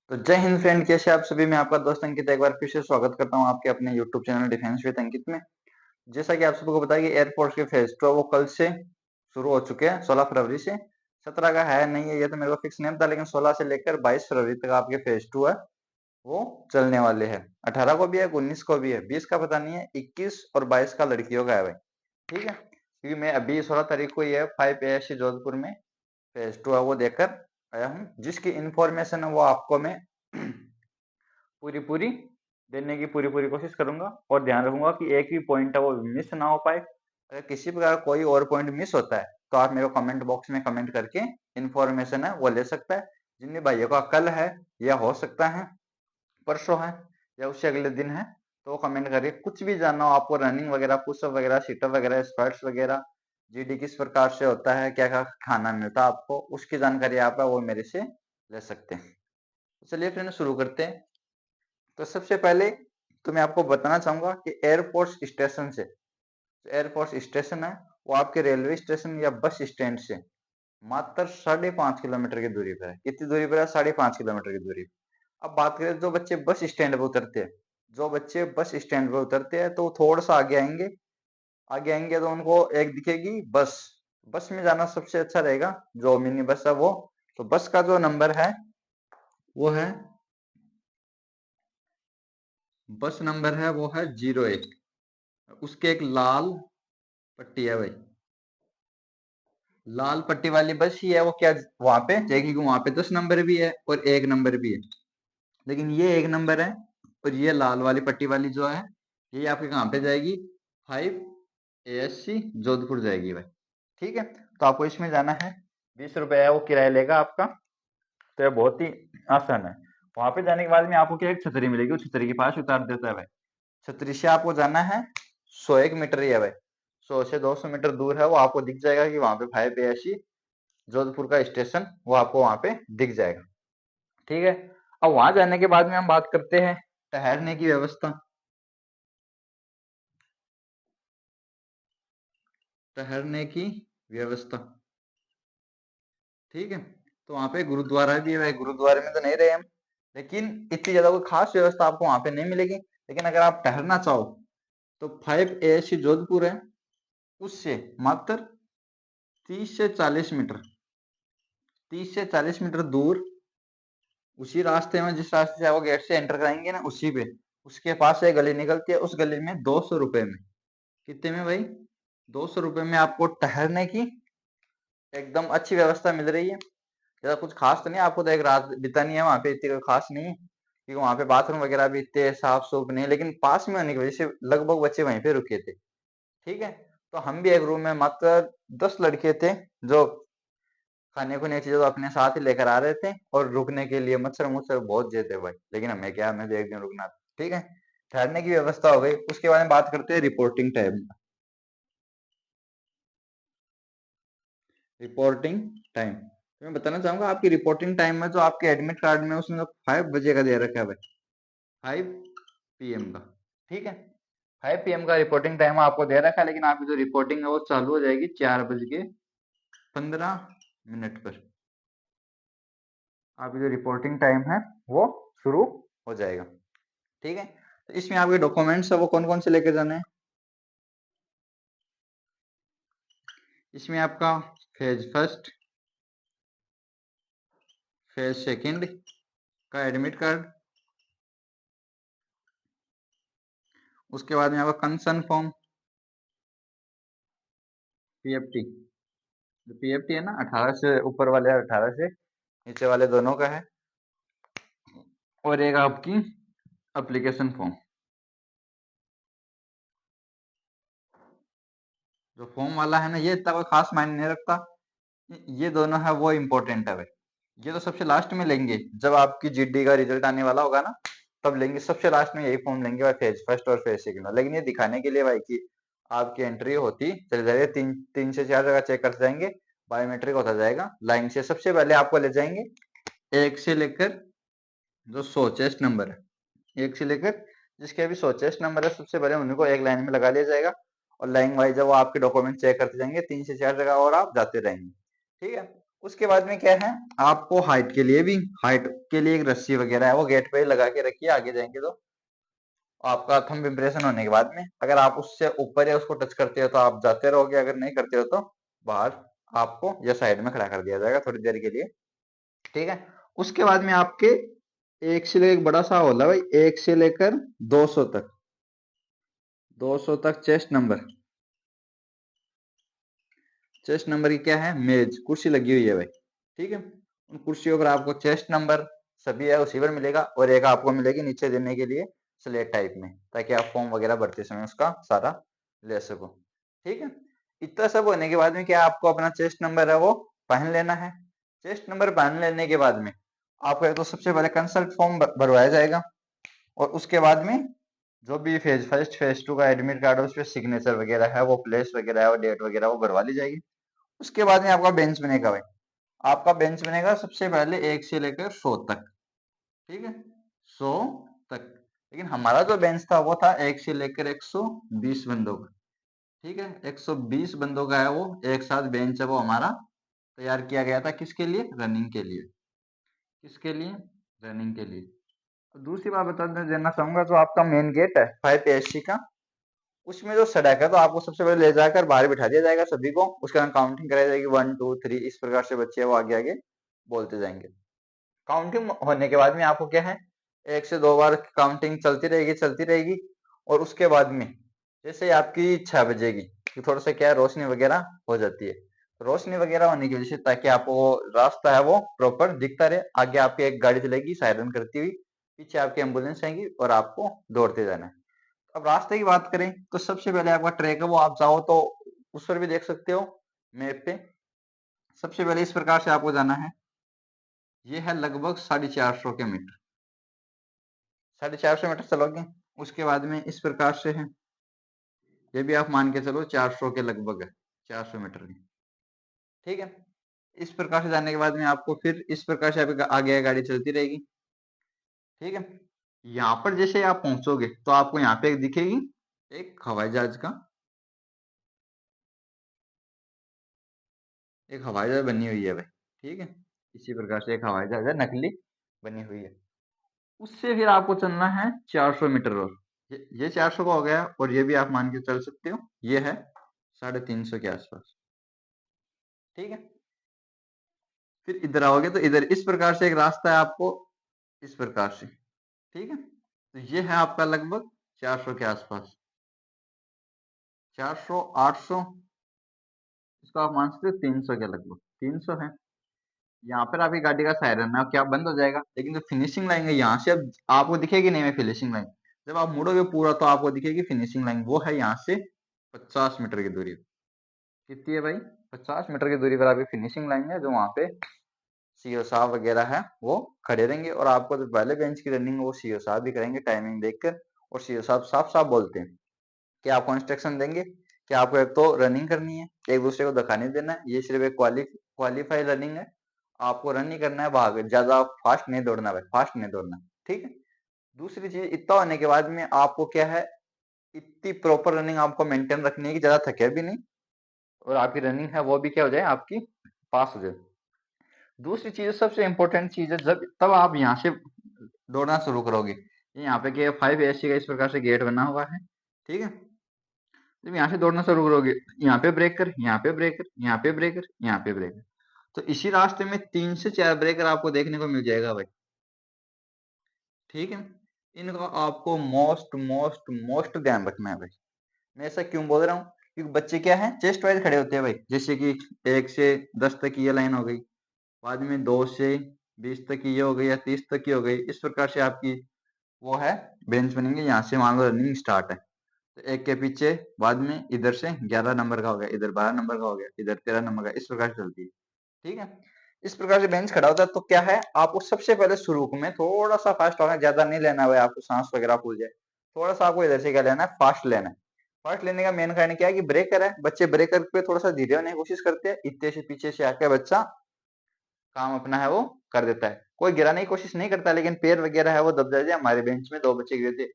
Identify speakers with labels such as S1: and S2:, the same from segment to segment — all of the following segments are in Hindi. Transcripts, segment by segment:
S1: तो जय हिंद फ्रेंड, कैसे आप सभी। मैं आपका दोस्त अंकित एक बार फिर से स्वागत करता हूं आपके अपने यूट्यूब चैनल डिफेंस विद अंकित में। जैसा कि आप सबको पता है कि एयरफोर्स के फेज 2 वो कल से शुरू हो चुके हैं, 16 फरवरी से। 17 का है नहीं है, ये तो मेरे को फिक्स नहीं पता, लेकिन 16 से लेकर 22 फरवरी तक आपके फेज 2 है वो चलने वाले हैं। 18 को भी है, 19 को भी है, 20 का पता नहीं है, 21 और 22 का लड़कियों का है भाई। ठीक है, क्योंकि मैं अभी 16 तारीख को ये 5 ASC जोधपुर में फेज 2 है वो देकर आया हूँ, जिसकी इंफॉर्मेशन है वो आपको मैं पूरी पूरी देने की पूरी पूरी कोशिश करूंगा और ध्यान रखूंगा कि एक भी पॉइंट है वो मिस ना हो पाए। अगर किसी प्रकार कोई और पॉइंट मिस होता है तो आप मेरे को कमेंट बॉक्स में कमेंट करके इंफॉर्मेशन है वो ले सकता है। जिन भाइयों का कल है या हो सकता है परसों है या उससे अगले दिन है, तो वो कमेंट करिए। कुछ भी जानना हो आपको, रनिंग वगैरह, पुशअप वगैरह, सिटअप वगैरह, स्क्वाट्स वगैरह, जीडी किस प्रकार से होता है, क्या क्या खाना मिलता है आपको, उसकी जानकारी आप है वो मेरे से ले सकते हैं। चलिए फ्रेंड शुरू करते हैं। तो सबसे पहले तो मैं आपको बताना चाहूंगा कि एयरफोर्स स्टेशन से, जो एयरफोर्स स्टेशन है वो आपके रेलवे स्टेशन या बस स्टैंड से मात्र 5.5 किलोमीटर की दूरी पर है। कितनी दूरी पर है? 5.5 किलोमीटर की दूरी। अब बात करें जो बच्चे बस स्टैंड पर उतरते हैं, जो बच्चे बस स्टैंड पर उतरते हैं तो वो थोड़ा सा आगे आएंगे। आगे आएंगे तो उनको एक दिखेगी बस। बस में जाना सबसे अच्छा रहेगा, जो मिनी बस है वो। तो बस का जो नंबर है वो है, बस नंबर है वो है 01। उसके एक लाल पट्टी है भाई, लाल पट्टी वाली बस ही है वो। क्या वहां पे देखिए कि वहां पे 10 नंबर भी है और 1 नंबर भी है, लेकिन ये 1 नंबर है। और ये लाल वाली पट्टी वाली जो है ये आपके कहाँ पे जाएगी? 5 ASC जोधपुर जाएगी भाई। ठीक है, तो आपको इसमें जाना है। 20 रुपए है वो किराया लेगा आपका। तो ये बहुत ही आसान है। वहां पे जाने के बाद में आपको क्या, एक छतरी मिलेगी, उस छतरी के पास उतार देता है भाई। छतरी से आपको जाना है 101 मीटर ही है भाई। 100 से 200 मीटर दूर है वो, आपको दिख जाएगा कि वहां पे 5 ASC जोधपुर का स्टेशन वो आपको वहां पे दिख जाएगा। ठीक है, अब वहां जाने के बाद में हम बात करते हैं ठहरने की व्यवस्था। ठहरने की व्यवस्था, ठीक है। तो वहां पे गुरुद्वारा भी है भाई। गुरुद्वारे में तो नहीं रहे हम, लेकिन इतनी ज्यादा कोई खास व्यवस्था आपको वहां पे नहीं मिलेगी। लेकिन अगर आप ठहरना चाहो तो 5 ASC जोधपुर है, उससे मात्र 30 से 40 मीटर, 30 से 40 मीटर दूर, उसी रास्ते में जिस रास्ते से वो गेट से एंटर कराएंगे ना, उसी पे उसके पास एक गली निकलती है। उस गली में 200 रुपए में, कितने में भाई? 200 रुपए में आपको ठहरने की एकदम अच्छी व्यवस्था मिल रही है। ज्यादा कुछ खास तो नहीं, आपको तो एक रात बितानी है वहां पे, इतनी कोई खास नहीं है, क्योंकि वहां पे बाथरूम वगैरह भी इतने साफ सुफ नहीं है, लेकिन पास में होने की वजह से लगभग बच्चे वहीं पे रुके थे। ठीक है, तो हम भी एक रूम में मात्र 10 लड़के थे, जो खाने को नई चीजें तो अपने साथ ही लेकर आ रहे थे, और रुकने के लिए मच्छर मुच्छर बहुत जे थे भाई। लेकिन हमें क्या, हमें तो एक दिन रुकना था। ठीक है, ठहरने की व्यवस्था हो गई। उसके बाद में बात करते हैं रिपोर्टिंग टाइम। रिपोर्टिंग टाइम तो मैं बताना चाहूंगा, आपकी रिपोर्टिंग टाइम में जो आपके एडमिट कार्ड में उसने 5 बजे का दे रखा है भाई, 5 PM का। ठीक है, 5 PM का रिपोर्टिंग टाइम आपको दे रखा है, लेकिन आपकी जो रिपोर्टिंग है वो चालू हो जाएगी 4 बज के 15 मिनट पर। आपकी जो रिपोर्टिंग टाइम है वो शुरू हो जाएगा। ठीक है, तो इसमें आपके डॉक्यूमेंट्स है वो कौन कौन से लेके जाने हैं? इसमें आपका फेज फर्स्ट, फेज सेकंड का एडमिट कार्ड, उसके बाद में आपका कंसर्न फॉर्म, PFT। जो PFT है ना, 18 से ऊपर वाले 18 से नीचे वाले दोनों का है। और एक आपकी एप्लीकेशन फॉर्म। जो फॉर्म वाला है ना, ये इतना कोई खास मायने नहीं रखता। ये दोनों है वो इम्पोर्टेंट है भाई। ये तो सबसे लास्ट में लेंगे, जब आपकी जीडी का रिजल्ट आने वाला होगा ना, तब लेंगे। सबसे लास्ट में यही फॉर्म लेंगे भाई, फेज फर्स्ट और फेज सेकंड। लेकिन ये दिखाने के लिए भाई कि आपकी एंट्री होती चले जाएगी, 3 से 4 जगह चेक करते जाएंगे, बायोमेट्रिक होता जाएगा लाइन से। सबसे पहले आपको ले जाएंगे 1 से लेकर जो 100 चेस्ट नंबर है, 1 से लेकर जिसके अभी 100 चेस्ट नंबर है, सबसे पहले उनको एक लाइन में लगा लिया जाएगा। और लाइन वाइज वो आपके डॉक्यूमेंट चेक करते जाएंगे, 3 से 4 जगह और आप जाते रहेंगे। ठीक है, उसके बाद में क्या है, आपको हाइट के लिए भी, हाइट के लिए एक रस्सी वगैरह है वो गेट पे लगा के रखिए, आगे जाएंगे तो आपका थंब इम्प्रेशन होने के बाद में अगर आप उससे ऊपर या उसको टच करते हो तो आप जाते रहोगे, अगर नहीं करते हो तो बाहर आपको या साइड में खड़ा कर दिया जाएगा थोड़ी देर के लिए। ठीक है। उसके बाद में आपके एक से लेकर, एक बड़ा सा होला भाई, 1 से लेकर 200 तक, 200 तक चेस्ट नंबर, चेस्ट नंबर की क्या है, मेज कुर्सी लगी हुई है भाई। ठीक है। उन कुर्सियों पर आपको चेस्ट नंबर सभी है उसी पर मिलेगा, और एक आपको मिलेगी नीचे देने के लिए स्लेट टाइप में, ताकि आप फॉर्म वगैरह भरते समय उसका सारा ले सको। ठीक है। इतना सब होने के बाद में क्या आपको अपना चेस्ट नंबर है वो पहन लेना है। चेस्ट नंबर पहन लेने के बाद में आपको तो सबसे पहले कंसल्ट फॉर्म भरवाया जाएगा, और उसके बाद में जो भी फेज फर्स्ट फेज टू का एडमिट कार्ड है उस पर सिग्नेचर वगैरह है, वो प्लेस वगैरह है, वो डेट वगैरह वो भरवा ली जाएगी। उसके बाद में आपका बेंच बनेगा भाई, आपका बेंच बनेगा सबसे पहले 1 से लेकर 100 तक। ठीक है, 100 तक। लेकिन हमारा जो बेंच था वो था 1 से लेकर 120 बंदों का। ठीक है, 120 बंदों का है वो, एक साथ बेंच है वो हमारा तैयार किया गया था, किसके लिए, रनिंग के लिए। किसके लिए, रनिंग के लिए। दूसरी बात बता देना चाहूंगा, जो आपका मेन गेट है 5 PSC का, उसमें जो सड़क है तो आपको सबसे पहले ले जाकर बाहर बिठा दिया जाएगा सभी को, उसके बाद काउंटिंग कराई जाएगी 1 2 3, इस प्रकार से बच्चे वो आगे आगे बोलते जाएंगे। काउंटिंग होने के बाद में आपको क्या है, 1 से 2 बार काउंटिंग चलती रहेगी चलती रहेगी, और उसके बाद में जैसे आपकी 6 बजेगी तो थोड़ा सा क्या है, रोशनी वगैरह हो जाती है। रोशनी वगैरह होने की वजह से ताकि आपको वो रास्ता है वो प्रॉपर दिखता रहे, आगे आपकी एक गाड़ी चलेगी सायरन करती हुई, पीछे आपकी एम्बुलेंस आएगी और आपको दौड़ते जाना है। अब रास्ते की बात करें तो सबसे पहले आपका ट्रैक है वो, आप चाहो तो उस पर भी देख सकते हो मैप पे। सबसे पहले इस प्रकार से आपको जाना है, ये है लगभग 450 मीटर, 450 मीटर चलोगे। उसके बाद में इस प्रकार से है, ये भी आप मान के चलो 400 के लगभग है, 400 मीटर की। ठीक है। इस प्रकार से जाने के बाद में आपको फिर इस प्रकार से आपकी आगे गाड़ी चलती रहेगी। ठीक है। यहाँ पर जैसे आप पहुंचोगे तो आपको यहाँ पे एक दिखेगी, एक हवाई जहाज का, एक हवाई जहाज बनी हुई है भाई। ठीक है। इसी प्रकार से एक हवाई जहाज है नकली बनी हुई है। उससे फिर आपको चलना है 400 मीटर, और ये 400 का हो गया, और ये भी आप मान के चल सकते हो ये है 350 के आसपास। ठीक है। फिर इधर आओगे तो इधर इस प्रकार से एक रास्ता है आपको, इस प्रकार से। ठीक है। तो ये है आपका लगभग 400 के आसपास, 400 800, इसको आप मान सकते हो 300 के लगभग, 300 है। यहाँ पर आपकी गाड़ी का सायरन है क्या बंद हो जाएगा, लेकिन जो फिनिशिंग लाइन है यहाँ से अब आपको दिखेगी नहीं, मैं फिनिशिंग लाइन जब आप मुड़ोगे पूरा तो आपको दिखेगी फिनिशिंग लाइन, वो है यहाँ से 50 मीटर की दूरी। कितनी है भाई, 50 मीटर की दूरी पर आपकी फिनिशिंग लाइन है, जो वहां पे सीओ साहब वगैरह है वो खड़े रहेंगे, और आपको जो पहले बेंच की रनिंग है वो सीओ साहब भी करेंगे टाइमिंग देखकर। और सीओ साहब साफ साफ बोलते हैं कि आपको इंस्ट्रक्शन देंगे कि आपको एक तो रनिंग करनी है, एक दूसरे को धक्का नहीं देना है, ये सिर्फ एक क्वालिफाई रनिंग है, आपको रन नहीं करना है, भाग ज्यादा फास्ट नहीं दौड़ना भाई, फास्ट नहीं दौड़ना। ठीक है। दूसरी चीज, इतना होने के बाद में आपको क्या है, इतनी प्रॉपर रनिंग आपको मेंटेन रखनी है कि ज्यादा थके भी नहीं, और आपकी रनिंग है वो भी क्या हो जाए, आपकी पास हो जाए। दूसरी चीज, सबसे इंपॉर्टेंट चीज है, जब तब आप यहाँ से दौड़ना शुरू करोगे, यहाँ पे क्या 5 ASC का इस प्रकार से गेट बना हुआ है। ठीक है। जब यहाँ से दौड़ना शुरू करोगे, यहाँ पे ब्रेकर, यहाँ पे ब्रेकर, यहाँ पे ब्रेकर, यहाँ पे ब्रेकर, तो इसी रास्ते में 3 से 4 ब्रेकर आपको देखने को मिल जाएगा भाई। ठीक है। इनका आपको मोस्ट मोस्ट मोस्ट ध्यान रखना है भाई। मैं ऐसा क्यों बोल रहा हूँ, क्योंकि बच्चे क्या है, चेस्ट वाइज खड़े होते हैं भाई, जैसे कि 1 से 10 तक की ये लाइन हो गई, बाद में 2 से 20 तक की ये हो गई, या 30 तक की हो गई, इस प्रकार से आपकी वो है बेंच बनेंगे। यहाँ से मान लो रनिंग स्टार्ट है, तो एक के पीछे बाद में इधर से 11 नंबर का हो गया, इधर 12 नंबर का हो गया, इधर 13 नंबर का, इस प्रकार से चलती है। ठीक है। इस प्रकार से बेंच खड़ा होता है, तो क्या है, आपको सबसे पहले शुरू में थोड़ा सा फास्ट होना, ज्यादा नहीं लेना है भाई, आपको सांस वगैरह फूल जाए, थोड़ा सा आपको इधर से क्या लेना है, फास्ट लेना है। फास्ट लेने का मेन कारण क्या है कि ब्रेकर है, बच्चे ब्रेकर पे थोड़ा सा धीरे होने की कोशिश करते हैं, इतने से पीछे से आके बच्चा काम अपना है वो कर देता है, कोई गिराने की कोशिश नहीं करता, लेकिन पैर वगैरह है वो दब जाते हैं। हमारे बेंच में 2 बच्चे गिरे थे,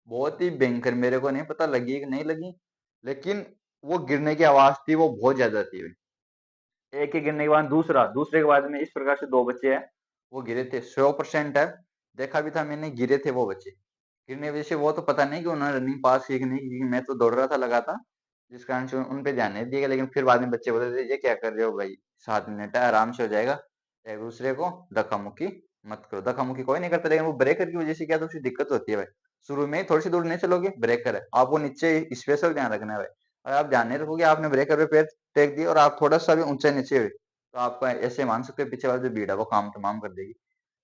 S1: बहुत ही भयंकर, मेरे को नहीं पता लगी कि नहीं लगी, लेकिन वो गिरने की आवाज थी वो बहुत ज्यादा थी। एक के गिरने के बाद दूसरे के बाद में इस प्रकार से 2 बच्चे हैं, वो गिरे थे। 100% है, देखा भी था मैंने, गिरे थे वो बच्चे। गिरने की वजह से वो तो पता नहीं कि उन्होंने रनिंग पास की कि नहीं, क्योंकि मैं तो दौड़ रहा था लगातार, जिस कारण से उन पे ध्यान नहीं दिया गया। लेकिन फिर बाद में बच्चे बोल रहे थे, "ये क्या कर रहे हो भाई? 7 मिनट है, आराम से हो जाएगा। एक-दूसरे को धक्का-मुक्की मत करो।" धक्का-मुक्की कोई नहीं करता, लेकिन वो ब्रेकर की वजह से क्या थोड़ी-सी दिक्कत होती है भाई। शुरू में ही थोड़ी-सी दूर नहीं चलोगे, ब्रेकर है, आपको नीचे स्पेशल ध्यान रखना है भाई। अगर आप ध्यान नहीं रखोगे, आपने ब्रेकर पे पैर टेक दिया और आप थोड़ा-सा भी ऊँचा नीचे हुए, तो आपका ऐसे मान सकते हो पीछे वाली जो भीड़ है वो काम तमाम कर देगी।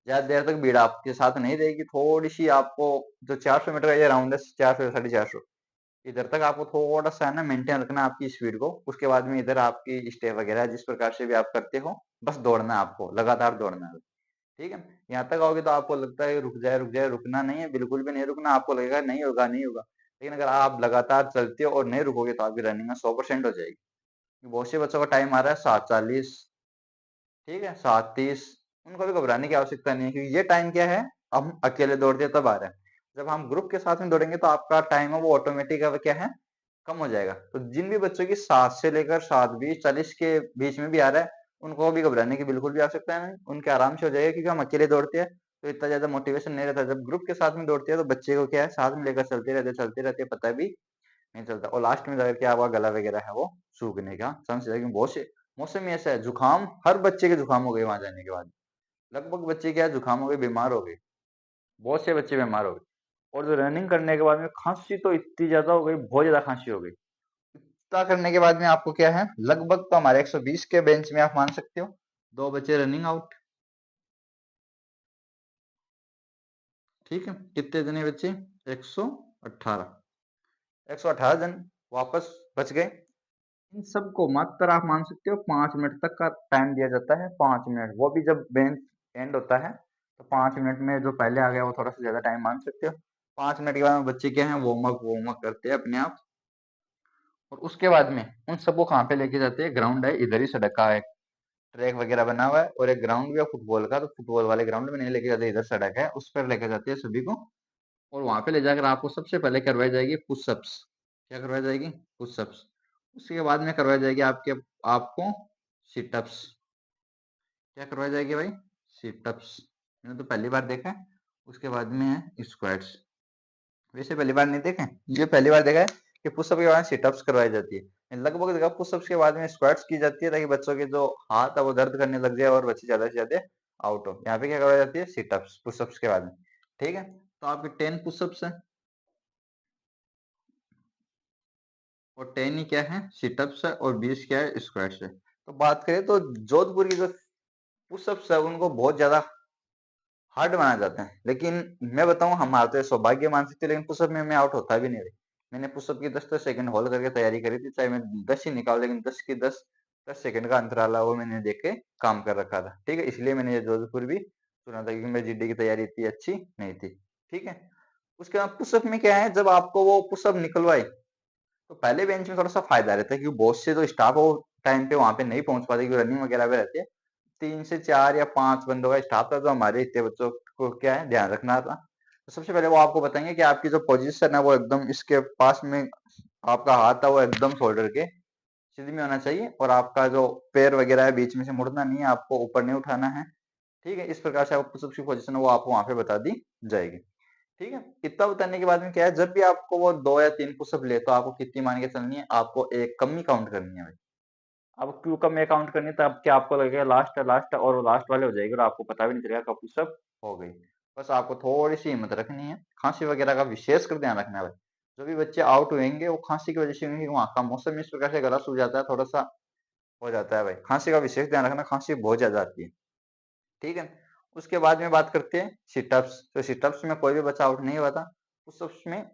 S1: ज़्यादा देर तक भीड़ आपके साथ नहीं रहेगी, थोड़ी-सी आपको जो 400 मीटर का ये राउंड है, 400 साढ़े 400, इधर तक आपको थोड़ा-सा है ना मेंटेन रखना है आपकी स्पीड को। उसके बाद में इधर आपकी स्टेप वगैरह जिस प्रकार से भी आप करते हो, बस दौड़ना है आपको, लगातार दौड़ना है। ठीक है? यहाँ तक आओगे तो आपको लगता है रुक जाए, रुकना नहीं है, बिल्कुल भी नहीं रुकना। आपको लगेगा नहीं होगा, नहीं होगा। लेकिन अगर आप लगातार चलते हो और नहीं रुकोगे तो आपकी रनिंग में 100% हो जाएगी। बहुत से बच्चों का टाइम आ रहा है 7:40, ठीक है, 7:30, उनको भी घबराने की आवश्यकता नहीं है, क्योंकि ये टाइम क्या है, हम अकेले दौड़ते हैं तब आ रहा है। जब हम ग्रुप के साथ में दौड़ेंगे तो आपका टाइम है वो ऑटोमेटिक अब क्या है, कम हो जाएगा। तो जिन भी बच्चों की 7 से लेकर 7:20 40 के बीच में भी आ रहा है, उनको भी घबराने की बिल्कुल भी आवश्यकता नहीं, उनके आराम से हो जाएगा, क्योंकि हम अकेले दौड़ते हैं तो इतना ज्यादा मोटिवेशन नहीं रहता। जब ग्रुप के साथ में दौड़ते हैं तो बच्चे को क्या है, साथ में लेकर चलते रहते पता भी नहीं चलता, और लास्ट में जाकर क्या हुआ, गला वगैरह है वो सूखने का चांस है। क्योंकि बहुत से मौसम ही ऐसा है, जुकाम हर बच्चे के जुकाम हो गए वहां जाने के बाद। लगभग बच्चे क्या है, जुकाम हो गए, बीमार हो गए, बहुत से बच्चे बीमार हो गए। और जो रनिंग करने के बाद में खांसी तो इतनी ज्यादा हो गई, बहुत ज्यादा खांसी हो गई। इतना करने के बाद में आपको क्या है, लगभग तो हमारे 120 के बेंच में आप मान सकते हो 2 बच्चे रनिंग आउट। ठीक है, कितने जने बच्चे, 118, 118 जन वापस बच गए। इन सबको मात्र आप मान सकते हो 5 मिनट तक का टाइम दिया जाता है। 5 मिनट, वो भी जब बेंच एंड होता है तो 5 मिनट में जो पहले आ गया वो थोड़ा सा ज्यादा टाइम मान सकते हो। 5 मिनट के बाद में बच्चे क्या है, वार्म अप करते हैं अपने आप। और उसके बाद में उन सबको कहाँ पे लेके जाते हैं, ग्राउंड है इधर ही, सड़क का एक ट्रैक वगैरह बना हुआ है और एक ग्राउंड भी है फुटबॉल का, तो फुटबॉल वाले ग्राउंड में नहीं लेके जाते, इधर सड़क है उस पर लेके जाते हैं सभी को। और वहां पे ले जाकर आपको सबसे पहले करवाई जाएगी पुशअप्स। क्या करवाई जाएगी, पुशअप्स। उसके बाद में करवाई जाएगी आपको सिटअप्स। क्या करवाई जाएगी भाई, सिटअप्स। मैंने तो पहली बार देखा है। उसके बाद में है स्क्वाट्स, वैसे पहली बार नहीं देखे, ये पहली बार देखा है कि पुशअप के बाद में सिटअप्स करवाई जाती है। लगभग जगह पुशअप्स के बाद में स्क्वाट्स की जाती है, ताकि बच्चों के जो हाथ है वो दर्द करने लग जाए और बच्चे ज्यादा से ज्यादा आउट हो। यहाँ पे क्या करवाई जाती है, सिटअप्स पुशअप्स के बाद में। ठीक है, तो आपके 10 पुशअप्स है और 10 ही क्या है, सिटअप्स है, और 20 क्या है, स्क्वाट्स है। तो बात करें तो जोधपुर की जो पुशअप्स है उनको बहुत ज्यादा हार्ड माना जाता है, लेकिन मैं बताऊं हमारा तो ये सौभाग्य मान सकते हैं, लेकिन पुशअप में मैं आउट होता भी नहीं रही। मैंने पुशअप की 10-10 सेकंड होल्ड करके तैयारी करी थी, चाहे मैं 10 ही निकाल, लेकिन 10 की 10 सेकंड का अंतराल है वो मैंने देख के काम कर रखा था। ठीक है, इसलिए मैंने ये जोधपुर भी चुना था, क्योंकि मेरी जीडी की तैयारी इतनी अच्छी नहीं थी। ठीक है, उसके बाद पुशअप में क्या है, जब आपको वो पुशअप निकलवाए तो पहले बेंच में थोड़ा सा फायदा रहता है, क्योंकि बहुत से जो स्टाफ है वो टाइम पे वहां पे नहीं पहुंच पाते, क्योंकि रनिंग वगैरह पे रहती है। 3 से 4 या 5 बंदों का स्टाफ था, जो हमारे इतने बच्चों को क्या है, ध्यान रखना था। तो सबसे पहले वो आपको बताएंगे कि आपकी जो पोजीशन है वो एकदम इसके पास में, आपका हाथ है वो एकदम शोल्डर के सीधी में होना चाहिए, और आपका जो पैर वगैरह है बीच में से मुड़ना नहीं है, आपको ऊपर नहीं उठाना है। ठीक है, इस प्रकार से आपको पुशअप्स की पोजीशन है वो आपको वहां पे बता दी जाएगी। ठीक है, इतना बताने के बाद में क्या है, जब भी आपको वो 2 या 3 पुशअप ले, तो आपको कितनी मान के चलनी है, आपको एक कम ही काउंट करनी है भाई। अब क्यों कम में काउंट करनी है, तब क्या आपको लगेगा लास्ट है और वो लास्ट वाले हो जाएगी और आपको पता भी नहीं चलेगा कब पुशअप हो गई। बस आपको थोड़ी सी हिम्मत रखनी है, खांसी वगैरह का विशेष कर ध्यान रखना है भाई। जो भी बच्चे आउट हुएंगे वो खांसी की वजह से होंगे, वहाँ का मौसम इस प्रकार से गला सूख जाता है, थोड़ा सा हो जाता है भाई। खांसी का विशेष ध्यान रखना, खांसी बहुत ज्यादा आती है। ठीक है, उसके बाद में बात करते हैं सिटअप्स। तो सिटअप्स में कोई भी बच्चा आउट नहीं हुआ था, पुशअप्स में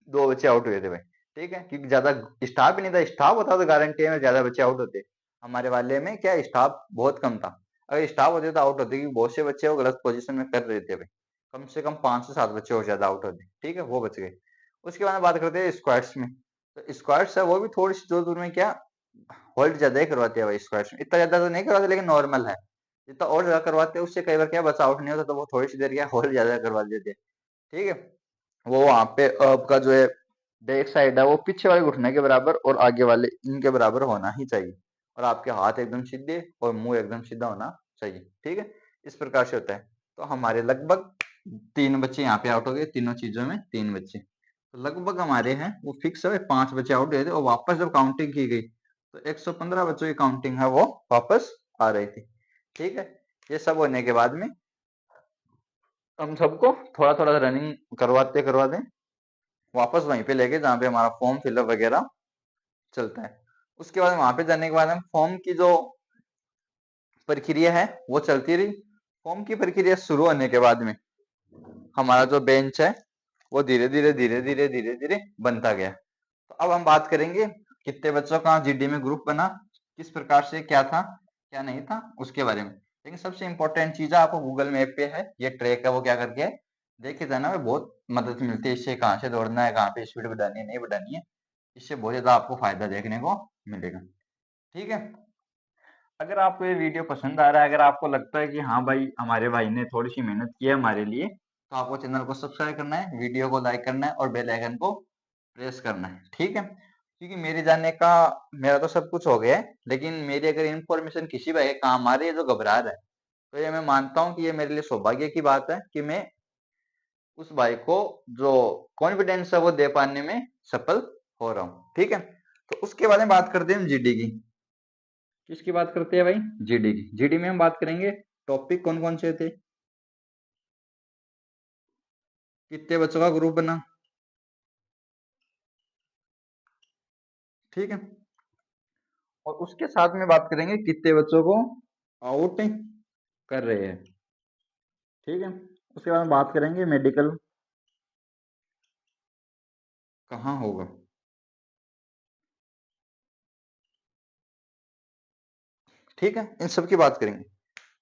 S1: 2 बच्चे आउट हुए थे भाई। ठीक है, क्योंकि ज्यादा स्टाफ भी नहीं था, स्टाफ होता तो गारंटी में ज्यादा बच्चे आउट होते। हमारे वाले में क्या स्टाफ बहुत कम था, अगर स्टाफ होते तो आउट होते, क्योंकि बहुत से बच्चे वो गलत पोजीशन में कर रहे थे भाई। कम से कम 5 से 7 बच्चे और ज्यादा आउट होते। ठीक है, वो बच गए। उसके बाद बात करते हैं स्क्वाड्स में। तो स्क्वाड्स है वो भी थोड़ी सी दूर दूर में क्या होल्ड ज्यादा ही करवाते हैं भाई। स्क्वाड्स में इतना ज्यादा तो नहीं करवाते, लेकिन नॉर्मल है। जितना और ज्यादा करवाते हैं उससे कई बार क्या बच्चा आउट नहीं होता, तो वो थोड़ी सी देर क्या होल्ड ज्यादा करवा देते हैं। ठीक है, वो वहां पे आपका जो है बैक साइड है वो पीछे वाले घुटने के बराबर और आगे वाले इनके बराबर होना ही चाहिए। और आपके हाथ एकदम सीधे और मुंह एकदम सीधा होना चाहिए। ठीक है, इस प्रकार से होता है। तो हमारे लगभग 3 बच्चे यहाँ पे आउट हो गए, तीनों चीजों में 3 बच्चे। तो लगभग हमारे हैं वो फिक्स है, 5 बच्चे आउट हुए थे और वापस जब काउंटिंग की गई तो 115 बच्चों की काउंटिंग है वो वापस आ रही थी। ठीक है, ये सब होने के बाद में हम सबको थोड़ा थोड़ा रनिंग करवाते करवाते वापस वहीं पे लेके जहाँ पे हमारा फॉर्म फिलअप वगैरह चलता है। उसके बाद वहां पे जाने के बाद हम फॉर्म की जो प्रक्रिया है वो चलती रही। फॉर्म की प्रक्रिया शुरू होने के बाद में हमारा जो बेंच है वो धीरे धीरे धीरे धीरे धीरे धीरे बनता गया। तो अब हम बात करेंगे कितने बच्चों का जीडी में ग्रुप बना, किस प्रकार से क्या था क्या नहीं था उसके बारे में। लेकिन सबसे इंपॉर्टेंट चीज है, आपको गूगल मैप पे है ये ट्रैक है वो क्या करके है देखे जाना में बहुत मदद मिलती है। इससे कहाँ से दौड़ना है, कहाँ पे स्पीड बढ़ानी है नहीं बढ़ानी है, इससे बहुत ज्यादा आपको फायदा देखने को मिलेगा। ठीक है, अगर आपको ये वीडियो पसंद आ रहा है, अगर आपको लगता है कि हाँ भाई हमारे भाई ने थोड़ी सी मेहनत की है हमारे लिए, तो आपको चैनल को सब्सक्राइब करना है, वीडियो को लाइक करना है और बेल आइकन को प्रेस करना है। ठीक है, क्योंकि मेरे जाने का मेरा तो सब कुछ हो गया है, लेकिन मेरी अगर इन्फॉर्मेशन किसी भाई के काम आ रही है जो घबरा रहा है, तो ये मैं मानता हूँ कि ये मेरे लिए सौभाग्य की बात है कि मैं उस भाई को जो कॉन्फिडेंस है वो दे पाने में सफल हो रहा हूँ। ठीक है, तो उसके बारे में बात करते हैं हम जीडी की। किसकी बात करते हैं भाई? जीडी की। जीडी में हम बात करेंगे टॉपिक कौन कौन से थे, कितने बच्चों का ग्रुप बना। ठीक है, और उसके साथ में बात करेंगे कितने बच्चों को आउट कर रहे हैं। ठीक है, उसके बाद में बात करेंगे मेडिकल कहाँ होगा। ठीक है, इन सब की बात करेंगे।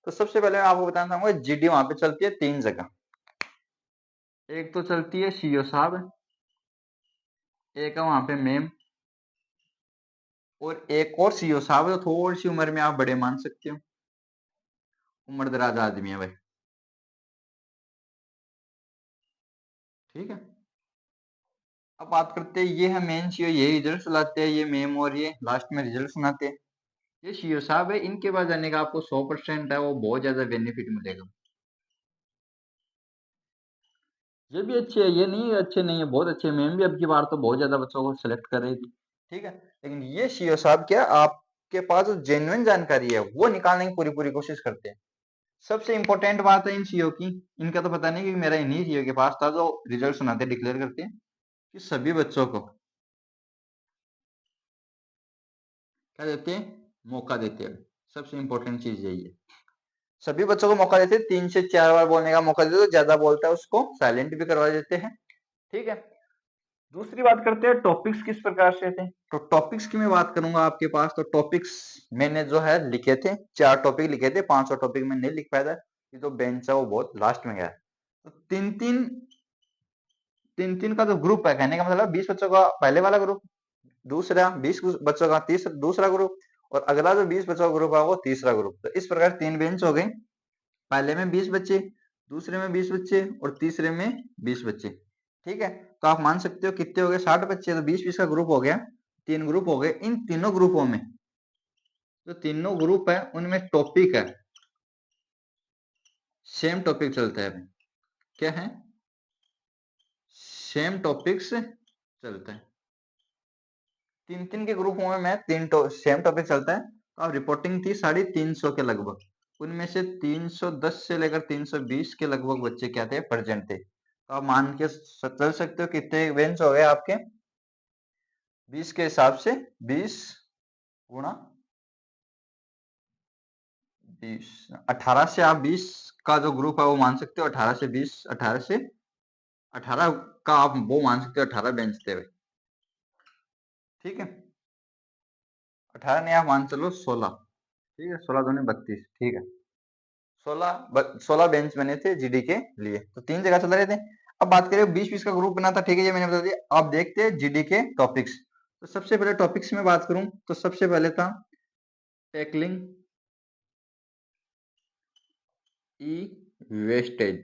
S1: तो सबसे पहले मैं आपको बताना चाहूंगा जीडी वहां पे चलती है 3 जगह। एक तो चलती है सीओ साहब, एक है वहां पे मेम, और एक और सीओ साहब जो थोड़ी सी उम्र में आप बड़े मान सकते हो, उम्र दराज आदमी है भाई। ठीक है, अब बात करते हैं ये है मेन सीओ, ये रिजल्ट सुनाते हैं, ये मेम और ये लास्ट में रिजल्ट सुनाते हैं। ये सीओ साहब है, इनके पास जाने का आपको 100% है वो बहुत ज्यादा बेनिफिट मिलेगा। ये भी अच्छे है, ये नहीं अच्छे नहीं है, बहुत अच्छे। मैम भी अब की बार तो बहुत ज्यादा बच्चों को सिलेक्ट कर रही थी। ठीक है, लेकिन ये सीओ साहब क्या आपके पास जो जेन्युइन जानकारी है वो निकालने की पूरी पूरी कोशिश करते हैं। सबसे इंपॉर्टेंट बात है इन सीओ की, इनका तो पता नहीं कि मेरा इन्हीं सीओ के पास था जो रिजल्ट सुनाते डिक्लेयर करते हैं कि सभी बच्चों को क्या देते हैं, मौका देते हैं। सबसे इंपॉर्टेंट चीज यही है, सभी बच्चों को मौका देते हैं। 3 से 4 बार बोलने का मौका देते हैं, ज्यादा बोलता है उसको साइलेंट भी करवा देते हैं। ठीक है, दूसरी बात करते हैं टॉपिक्स किस प्रकार से थे। तो टॉपिक्स की मैं बात करूंगा आपके पास, तो टॉपिक्स मैंने जो है लिखे थे, 4 टॉपिक लिखे थे, 500 टॉपिक में नहीं लिख पाया था, ये जो बेंच है वो बहुत लास्ट में गया। तो तीन तीन का जो ग्रुप है, कहने का मतलब 20 बच्चों का पहले वाला ग्रुप, दूसरा 20 बच्चों का तीसरा दूसरा ग्रुप, और अगला जो 20 बच्चों का ग्रुप है वो तीसरा ग्रुप। तो इस प्रकार 3 बेंच हो गई, पहले में 20 बच्चे, दूसरे में 20 बच्चे और तीसरे में 20 बच्चे। ठीक है, तो आप मान सकते हो कितने हो गए, 60 बच्चे। तो 20-20 का ग्रुप हो गया, 3 ग्रुप हो गए। इन तीनों ग्रुपों में जो तीनों ग्रुप है उनमें टॉपिक है, सेम टॉपिक चलता है। क्या है, सेम टॉपिक्स चलता है। तीन तीन के ग्रुपों में सेम टॉपिक चलता है। तो अब रिपोर्टिंग थी 350 के लगभग, उनमें से 310 से लेकर 320 के लगभग बच्चे क्या थे, प्रेजेंट थे। तो आप मान के चल सकते हो कितने बेंच हो गए आपके, 20 के हिसाब से 20 गुणा 20, 18 से आप 20 का जो ग्रुप है वो मान सकते हो, 18 से 20, 18 से 18 का आप वो मान सकते हो, 18 बेंच थे भाई। ठीक है, 18 ने आप मान चलो 16। ठीक है, 16 दूनी 32। ठीक है, 16 बेंच बने थे जीडी के लिए, तो 3 जगह चल रहे थे। अब बात करें 20-20 का ग्रुप बना था, ठीक है, ये मैंने बता दिया। अब देखते हैं जीडी के टॉपिक्स। तो सबसे पहले टॉपिक्स में बात करूं तो सबसे पहले था टैकलिंग ई वेस्टेज,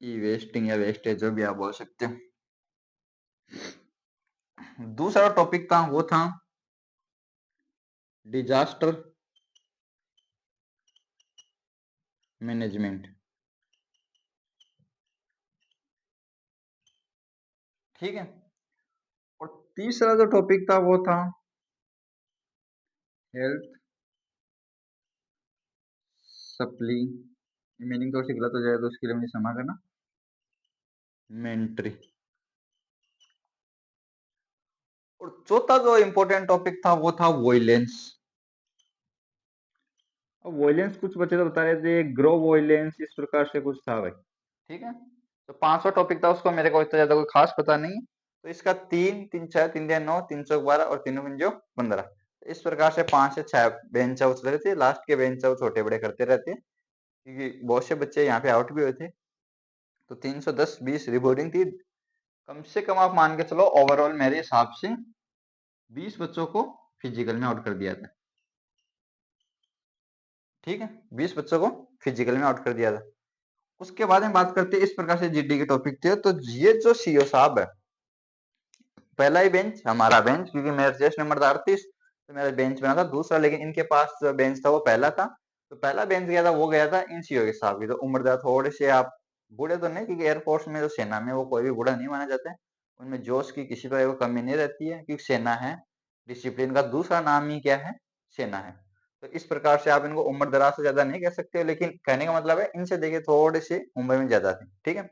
S1: ई वेस्टिंग या वेस्टेज जो भी आप बोल सकते हो। दूसरा टॉपिक था वो था डिजास्टर मैनेजमेंट। ठीक है। और तीसरा जो टॉपिक था वो था हेल्थ सप्ली, मीनिंग थोड़ी सी गलत हो जाए तो उसके लिए मुझे क्षमा करना, मेंट्री। और चौथा जो इंपॉर्टेंट टॉपिक था वो था वॉयलेंस। अब वॉयलेंस कुछ बच्चे तो बता रहे थे ग्रो वॉयलेंस, इस प्रकार से कुछ था भाई। ठीक है। तो 500 टॉपिक था, उसको मेरे को इतना ज्यादा कोई खास पता नहीं है। तो इसका 3 3 6 3 9 3 12 और 3 पंजो 15, इस प्रकार से 5 से 6 बेंच आउट रहते थे। लास्ट के बेंच आउट छोटे बड़े करते रहते हैं क्योंकि बहुत से बच्चे यहाँ पे आउट भी हुए थे। तो 310 20 रिपोर्टिंग थी। कम से कम आप मान के चलो ओवरऑल मेरे हिसाब से 20 बच्चों को फिजिकल में आउट कर दिया था। ठीक है, 20 बच्चों को फिजिकल में आउट कर दिया था। उसके बाद में बात करते हैं, इस प्रकार से जीडी के टॉपिक थे। तो ये जो सीओ साहब है, पहला ही बेंच हमारा बेंच, क्योंकि मेरा टेस्ट नंबर था 38, तो मेरा बेंच बना था दूसरा, लेकिन इनके पास जो बेंच था वो पहला था। तो पहला बेंच गया था, वो गया था इन सीओ के साहब की। तो उम्र था थोड़े से आप बूढ़े तो नहीं, क्योंकि एयरफोर्स में जो सेना में वो कोई भी बूढ़ा नहीं माना जाता है। उनमें जोश की किसी तरह की कमी नहीं रहती है, क्योंकि सेना है, डिसिप्लिन का दूसरा नाम ही क्या है, सेना है। तो इस प्रकार से आप इनको उम्र दराज से ज्यादा नहीं कह सकते, लेकिन कहने का मतलब है इनसे देखे थोड़े से उम्र में ज्यादा थे। ठीक है।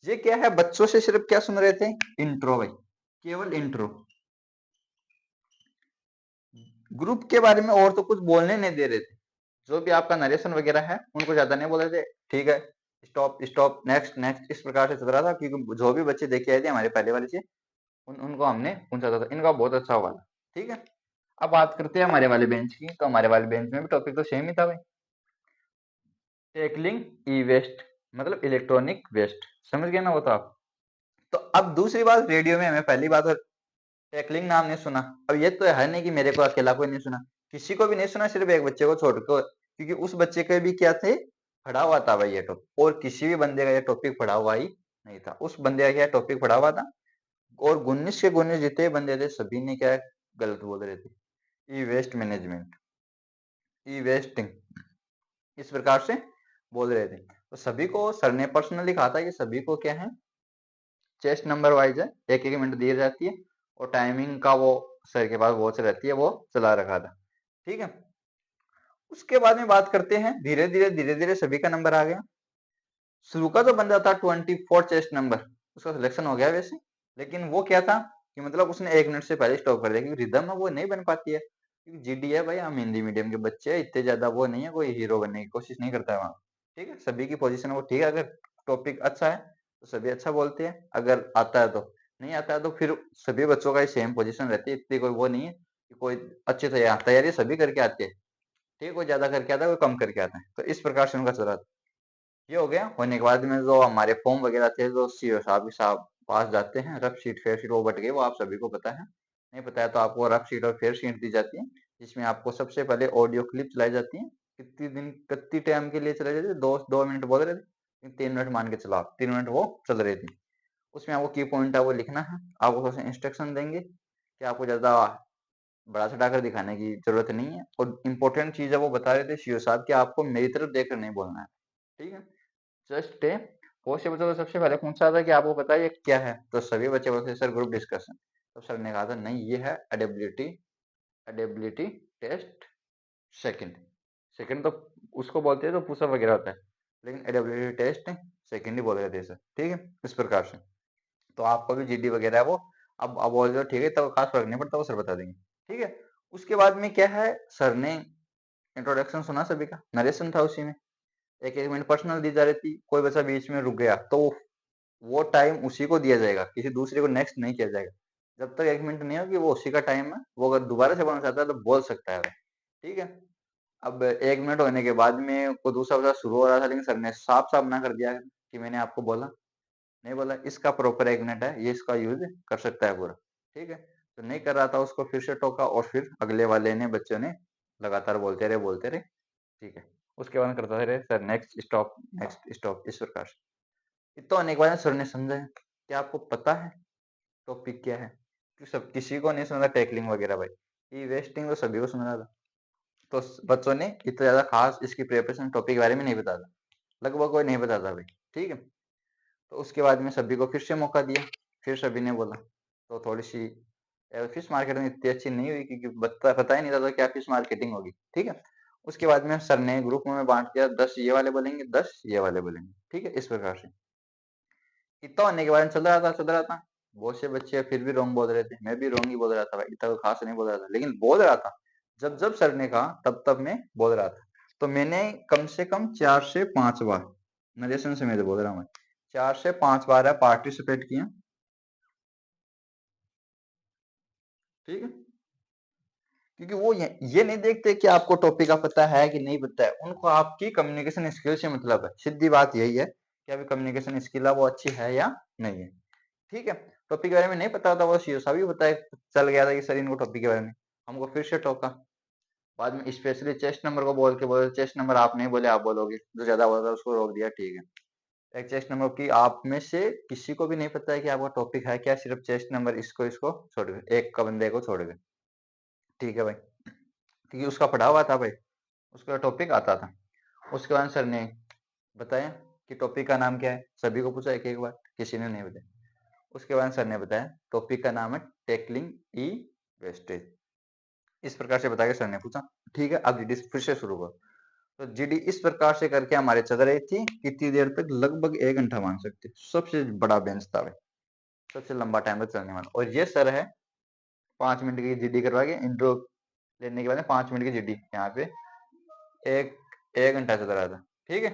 S1: ये क्या है, बच्चों से सिर्फ क्या सुन रहे थे, इंट्रो भाई, केवल इंट्रो। ग्रुप के बारे में और तो कुछ बोलने नहीं दे रहे थे। जो भी आपका नरेशन वगैरह है उनको ज्यादा नहीं बोल रहे थे। ठीक है, स्टॉप स्टॉप नेक्स्ट नेक्स्ट, इस प्रकार से चल रहा था, क्योंकि जो भी बच्चे देखे आए थे हमारे पहले वाले से उनको हमने पूछा था। इनका बहुत अच्छा हुआ था। ठीक है। अब बात करते हैं हमारे वाले बेंच की। तो हमारे वाले बेंच में भी टॉपिक तो सेम ही था भाई, टैकलिंग ई वेस्ट, मतलब इलेक्ट्रॉनिक वेस्ट। समझ गए ना वो तो आप। तो अब दूसरी बात, रेडियो में हमें पहली बात टैकलिंग नाम नहीं सुना। अब ये तो है नहीं कि मेरे को अकेला कोई नहीं सुना, किसी को भी नहीं सुना, सिर्फ एक बच्चे को छोड़कर, क्योंकि उस बच्चे के भी क्या थे, पढ़ा हुआ था भाई ये टॉपिक, और किसी भी बंदे का ये टॉपिक पढ़ा हुआ ही नहीं था। उस बंदे का क्या टॉपिक पढ़ा हुआ था, और 19 के 19 जितने बंदे थे सभी ने क्या गलत बोल रहे थे, ई वेस्ट मैनेजमेंट, ई वेस्टिंग, इस प्रकार से बोल रहे थे। तो सभी को सर ने पर्सनली कहा था कि सभी को क्या है, चेस्ट नंबर वाइज है, एक एक मिनट दी जाती है, और टाइमिंग का वो सर के पास वॉच रहती है, वो चला रखा था। ठीक है। उसके बाद में बात करते हैं, धीरे धीरे सभी का नंबर आ गया। शुरू का जो बंदा था 24 चेस्ट नंबर, उसका सिलेक्शन हो गया वैसे, लेकिन वो क्या था कि मतलब उसने 1 मिनट से पहले स्टॉप कर दिया, क्योंकि रिदम है वो नहीं बन पाती है, क्योंकि जीडी है भाई, हम हिंदी मीडियम के बच्चे हैं, इतने ज्यादा वो नहीं है, कोई हीरो बनने की कोशिश नहीं करता है वहाँ। ठीक है, सभी की पोजीशन वो ठीक है, अगर टॉपिक अच्छा है तो सभी अच्छा बोलते हैं, अगर आता है तो, नहीं आता है तो फिर सभी बच्चों का ही सेम पोजीशन रहती है, इतनी कोई वो नहीं है कि कोई अच्छी तैयारी सभी करके आते हैं। ठीक है, कोई ज्यादा करके आता है, कोई कम करके आता है, तो इस प्रकार से उनका चल रहा था। ये हो गया। होने के बाद में जो हमारे फॉर्म वगैरह थे, जो सीओ साहब के साहब पास जाते हैं, रफ शीट फेयर शीट वो बट गए, वो आप सभी को पता है। नहीं पता है तो आपको रफ शीट और फेयर शीट दी जाती है, जिसमें आपको सबसे पहले ऑडियो क्लिप चलाई जाती है। कितनी दिन कितनी टाइम के लिए चलाई जाती है, 2 2 मिनट बोल रहे थे, 3 मिनट मान के चलाओ, 3 मिनट वो चल रही थी। उसमें आपको की पॉइंट है वो लिखना है। आपको थोड़ा सा इंस्ट्रक्शन देंगे कि आपको ज्यादा बड़ा चढ़ाकर दिखाने की जरूरत नहीं है, और इम्पोर्टेंट चीज है वो बता रहे थे सीओ साहब कि आपको मेरी तरफ देखकर नहीं बोलना है। ठीक है। जस्ट बहुत से बच्चों को सबसे पहले पूछा था कि आपको पता है ये क्या है, तो सभी बच्चे बोलते सर ग्रुप डिस्कशन। तो सर ने कहा था नहीं, ये है एडेबिलिटी, एडेबिलिटी टेस्ट सेकंड। सेकंड तो उसको बोलते हैं तो पुशअप वगैरह होता है, लेकिन एडेबिलिटी टेस्ट सेकंड ही बोल रहे थे सर। ठीक है, इस प्रकार से। तो आपको भी जीडी वगैरह है वो, अब बोल रहे हो ठीक है, तो खास फर्क नहीं पड़ता, वो सर बता देंगे। ठीक है। उसके बाद में क्या है, सर ने इंट्रोडक्शन सुना, सभी का नरेशन था उसी में, एक एक मिनट पर्सनल दी जा रही थी। कोई बच्चा बीच में रुक गया तो वो टाइम उसी को दिया जाएगा, किसी दूसरे को नेक्स्ट नहीं किया जाएगा। जब तक 1 मिनट नहीं हो कि वो उसी का टाइम है, वो अगर दोबारा से बोलना चाहता है तो बोल सकता है। ठीक है। अब 1 मिनट होने के बाद में कोई दूसरा बच्चा शुरू हो रहा था, लेकिन सर ने साफ साफ ना कर दिया कि मैंने आपको बोला नहीं बोला, इसका प्रॉपर 1 मिनट है, ये इसका यूज कर सकता है पूरा। ठीक है। तो नहीं कर रहा था, उसको फिर से टोका, और फिर अगले वाले ने बच्चों ने लगातार बोलते रहे। ठीक है। उसके बाद करता रहे सर नेक्स्ट स्टॉप, इस प्रकार से। इतना होने के बाद सर ने समझा कि आपको पता है टॉपिक क्या है, कि सब किसी को नहीं सुना था टैकलिंग वगैरह भाई, ये वेस्टिंग तो सभी को सुना था। तो बच्चों ने इतना ज्यादा खास इसकी प्रिपरेशन टॉपिक के बारे में नहीं बताया, लगभग कोई नहीं बताता भाई। ठीक है, तो उसके बाद में सभी को फिर से मौका दिया, फिर सभी ने बोला। तो थोड़ी सी फिश मार्केटिंग इतनी अच्छी नहीं हुई क्योंकि पता ही नहीं था तो क्या फिश मार्केटिंग होगी। ठीक है, उसके बाद में सर ने ग्रुप में बांट दिया, 10 ये वाले बोलेंगे, 10 ये वाले बोलेंगे। ठीक है, इस प्रकार से इतना होने के बाद चल रहा था। बहुत से बच्चे फिर भी रॉन्ग बोल रहे थे, मैं भी रॉन्ग ही बोल रहा था भाई, इतना खास नहीं बोल रहा था, लेकिन बोल रहा था। जब जब सर ने कहा तब तब मैं बोल रहा था। तो मैंने कम से कम 4 से 5 बार, नरेशन से मैं बोल रहा हूँ, 4 से 5 बार पार्टिसिपेट किया। ठीक है, क्योंकि वो ये नहीं देखते कि आपको टॉपिक का पता है कि नहीं पता है, उनको आपकी कम्युनिकेशन स्किल से मतलब है। सीधी बात यही है कि अभी कम्युनिकेशन स्किल है वो अच्छी है या नहीं है। ठीक है, टॉपिक के बारे में नहीं पता था, वो सीओ भी बताया, चल गया था कि सर इनको टॉपिक के बारे में, हमको फिर से टोका। बाद में स्पेशली चेस्ट नंबर को बोल के बोले, चेस्ट नंबर आप नहीं बोले, आप बोलोगे, जो ज्यादा बोला था उसको रोक दिया। ठीक है, एक चेस्ट नंबर की आप में से किसी को भी नहीं पता है कि आपका टॉपिक है क्या, सिर्फ चेस्ट नंबर इसको इसको छोड़ गए, एक का बंदे को छोड़ गए। ठीक है भाई, क्योंकि उसका पढ़ा हुआ था भाई, उसका टॉपिक आता था। उसके बाद सर ने बताया कि टॉपिक का नाम क्या है, सभी को पूछा एक एक बार, किसी ने नहीं बताया। उसके बाद सर ने बताया टॉपिक का नाम है टेकलिंग ई वेस्टेज। इस प्रकार से बता के सर ने पूछा। ठीक है, अब जीडी फिर से शुरू करो। तो जीडी इस प्रकार से करके हमारे चल रही थी कितनी देर तक, लगभग 1 घंटा मान सकते, सबसे बड़ा बेंच था भाई, सबसे लंबा टाइम तक चलने वाला। और ये सर है 5 मिनट की जीडी करवा के इंट्रो लेने के बाद 5 मिनट की जीडी यहाँ पे एक 1 घंटा चल रहा था। ठीक है,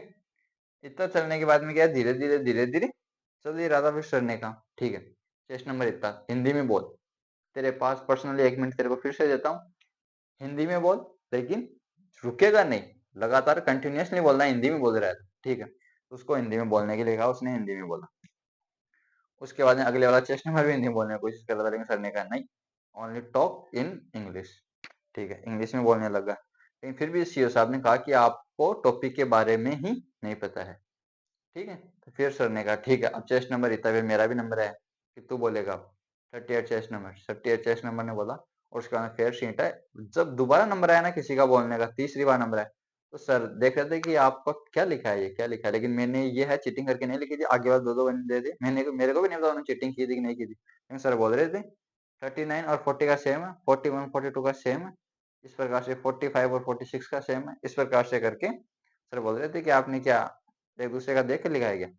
S1: इतना चलने के बाद में क्या, धीरे धीरे चल ही रहा था। फिर सर ने कहा ठीक है, चेस्ट नंबर इतना हिंदी में बोल, तेरे पास पर्सनली 1 मिनट तेरे को फिर से देता हूँ, हिंदी में बोल, लेकिन रुकेगा नहीं, लगातार कंटिन्यूअसली बोलना, हिंदी में बोल रहा था। ठीक है, उसको हिंदी में बोलने के लिए कहा, उसने हिंदी में बोला। उसके बाद में अगले वाला चेस्ट नंबर भी हिंदी में बोलने की कोशिश कर रहा था, लेकिन सर ने कहा नहीं, ओनली टॉक इन इंग्लिश। ठीक है, इंग्लिश में बोलने लगा, लेकिन फिर भी सीओ साहब ने कहा कि आपको टॉपिक के बारे में ही नहीं पता है। ठीक है, तो फिर सर ने कहा ठीक है, अब चेस्ट नंबर इतना, फिर मेरा भी नंबर है कि तू बोलेगा 38 चेस्ट नंबर, 38 चेस्ट नंबर ने बोला। और उसके बाद फिर शीट है, जब दोबारा नंबर आया ना किसी का बोलने का, तीसरी बार नंबर आया, तो सर देख रहे थे कि आपका क्या लिखा है, ये क्या लिखा है, लेकिन मैंने ये है चीटिंग करके नहीं लिखी थी, आगे वाले दो दो बंदे थे, मेरे को भी नहीं पता उन्होंने चीटिंग की थी कि नहीं की थी, लेकिन सर बोल रहे थे 39 और 40 का सेम है, 41 42 का सेम है, इस प्रकार से 45 और 46 का सेम है, इस प्रकार से करके सर बोल रहे थे कि आपने क्या एक दूसरे का देख के लिखा है क्या,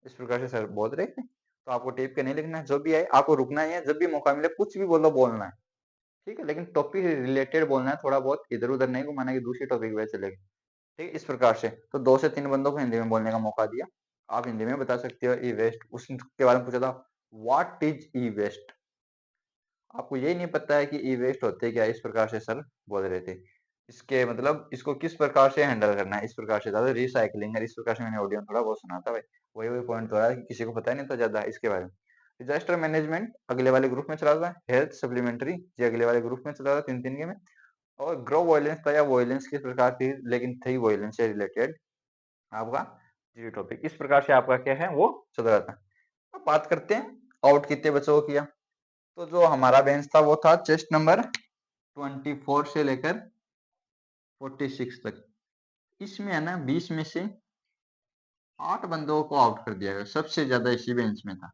S1: इस प्रकार से सर बोल रहे थे। तो आपको टेप के नहीं लिखना है, जो भी है आपको रुकना ही है, जब भी मौका मिले कुछ भी बोलो, बोलना है। ठीक है, लेकिन टॉपिक रिलेटेड बोलना है, थोड़ा बहुत इधर उधर नहीं घुमाना कि दूसरी टॉपिक पे चलेगा। ठीक है, इस प्रकार से तो 2 से 3 बंदों को हिंदी में बोलने का मौका दिया, आप हिंदी में बता सकते हो ई वेस्ट। उसके बारे में पूछा था व्हाट इज ई वेस्ट, आपको यही नहीं पता है कि ई वेस्ट होते क्या, इस प्रकार से सर बोल रहे थे। इसके मतलब इसको किस प्रकार से हैंडल करना है, इस प्रकार से ज्यादा रिसाइकलिंग है, इस प्रकार से मैंने ऑडियो में थोड़ा बहुत सुना था भाई, वही वही पॉइंट तो है कि किसी को पता ही नहीं था ज्यादा इसके बारे में। डिजास्टर मैनेजमेंट अगले वाले ग्रुप में चला था, हेल्थ सप्लीमेंट्री ये अगले वाले ग्रुप में चला था, 3 3 के में। और ग्रो वॉयलेंस था, या वॉयलेंस किस प्रकार की, लेकिन थी वॉयलेंस से रिलेटेड आपका जी टॉपिक, इस प्रकार से आपका क्या है वो चल रहा था। अब बात करते हैं आउट कितने बच्चों को किया। तो जो हमारा बेंच था वो था चेस्ट नंबर 24 से लेकर 46 तक। इसमें है ना 20 में से 8 बंदों को आउट कर दिया गया, सबसे ज्यादा इसी बेंच में था।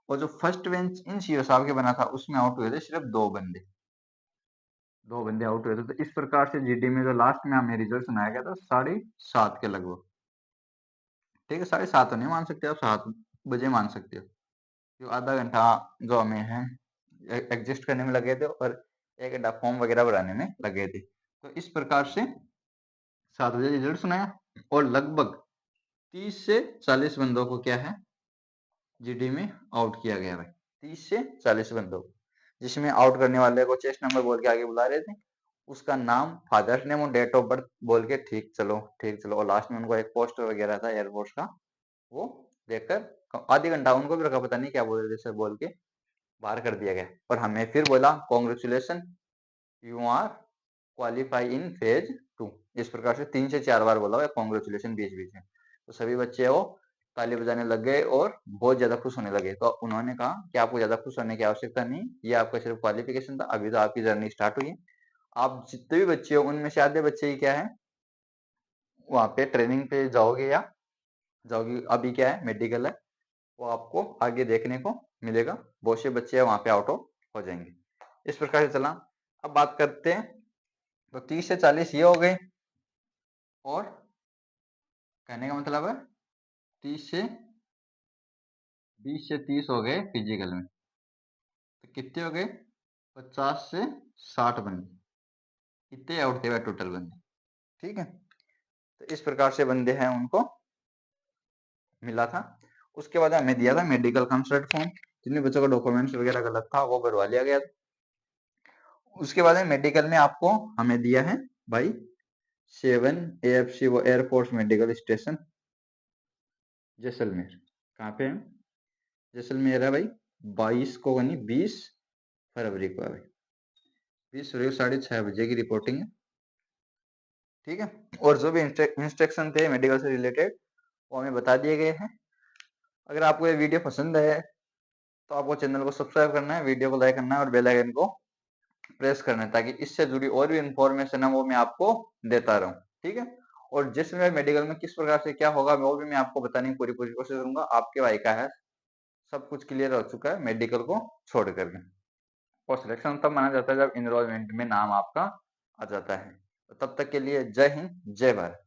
S1: और जो फर्स्ट बेंच इन सीओ साहब के बना था उसमें आउट हुए थे सिर्फ 2 बंदे, 2 बंदे आउट हुए थे। तो इस प्रकार से जीडी में जो लास्ट में हमें रिजल्ट सुनाया गया था 7:30 के लगभग। ठीक है, 7:30 तो नहीं मान सकते आप, 7 बजे मान सकते हो, जो आधा घंटा जो हमें है एडजस्ट करने में लगे थे, और 1 घंटा फॉर्म वगैरह भराने में लगे थे। तो इस प्रकार से 7 बजे रिजल्ट सुनाया, और लगभग 30 से 40 बंदों को क्या है जीडी में आउट किया गया भाई, 30 से 40 बंदों को, जिसमें आउट करने वाले को चेस्ट नंबर बोल के आगे बुला रहे थे, उसका नाम, फादर्स नेम और डेट ऑफ बर्थ बोल के ठीक चलो ठीक चलो, और लास्ट में उनको एक पोस्टर वगैरह था एयरफोर्स का, वो देकर आधे घंटा उनको भी रखा, पता नहीं क्या बोल रहे थे सर, बोल के बाहर कर दिया गया। और हमें फिर बोला congratulation, you are qualify in phase 2, इस प्रकार से 3 से 4 बार बोला हुआ कॉन्ग्रेचुलेशन बीच बीच में। तो सभी बच्चे वो ताली बजाने लग गए और बहुत ज्यादा खुश होने लगे। तो उन्होंने कहा कि आपको ज्यादा खुश होने की आवश्यकता नहीं, ये आपका सिर्फ क्वालिफिकेशन था, अभी तो आपकी जर्नी स्टार्ट हुई है, आप जितने भी बच्चे हो उनमें से आधे बच्चे ही क्या है वहाँ पे ट्रेनिंग पे जाओगे या जाओगे। अभी क्या है मेडिकल है, वो आपको आगे देखने को मिलेगा। बहुत से बच्चे वहाँ पे आउट हो जाएंगे। इस प्रकार से चला। अब बात करते हैं, तो 30 से 40 ये हो गए, और कहने का मतलब है 30 से 20 से 30 हो गए फिजिकल में, तो कितने हो गए 50 से 60 बंदे, कितने आउट थे भाई टोटल बंदे। ठीक है, तो इस प्रकार से बंदे हैं उनको मिला था। उसके बाद हमें दिया था मेडिकल कंसल्ट फॉर्म, जिन बच्चों का डॉक्यूमेंट्स वगैरह गलत था वो भरवा लिया गया था। उसके बाद मेडिकल में आपको हमें दिया है भाई 7 AFC, वो एयरफोर्स मेडिकल स्टेशन जैसलमेर। कहाँ पे है? जैसलमेर है भाई। 22 को यानी 20 फरवरी को है भाई। 20 फरवरी को 6:30 बजे की रिपोर्टिंग है। ठीक है, और जो भी इंस्ट्रक्शन थे मेडिकल से रिलेटेड वो हमें बता दिए गए हैं। अगर आपको ये वीडियो पसंद है तो आपको चैनल को सब्सक्राइब करना है, वीडियो को लाइक करना है और बेल आइकन को प्रेस करना है, ताकि इससे जुड़ी और भी इंफॉर्मेशन है वो मैं आपको देता रहूं। ठीक है, और जिसमें मेडिकल में किस प्रकार से क्या होगा वो भी मैं आपको बताने की पूरी पूरी कोशिश करूंगा। आपके भाई का है सब कुछ क्लियर हो चुका है मेडिकल को छोड़ करके, और सिलेक्शन तब माना जाता है जब इनरोलमेंट में नाम आपका आ जाता है। तो तब तक के लिए जय हिंद, जय भारत।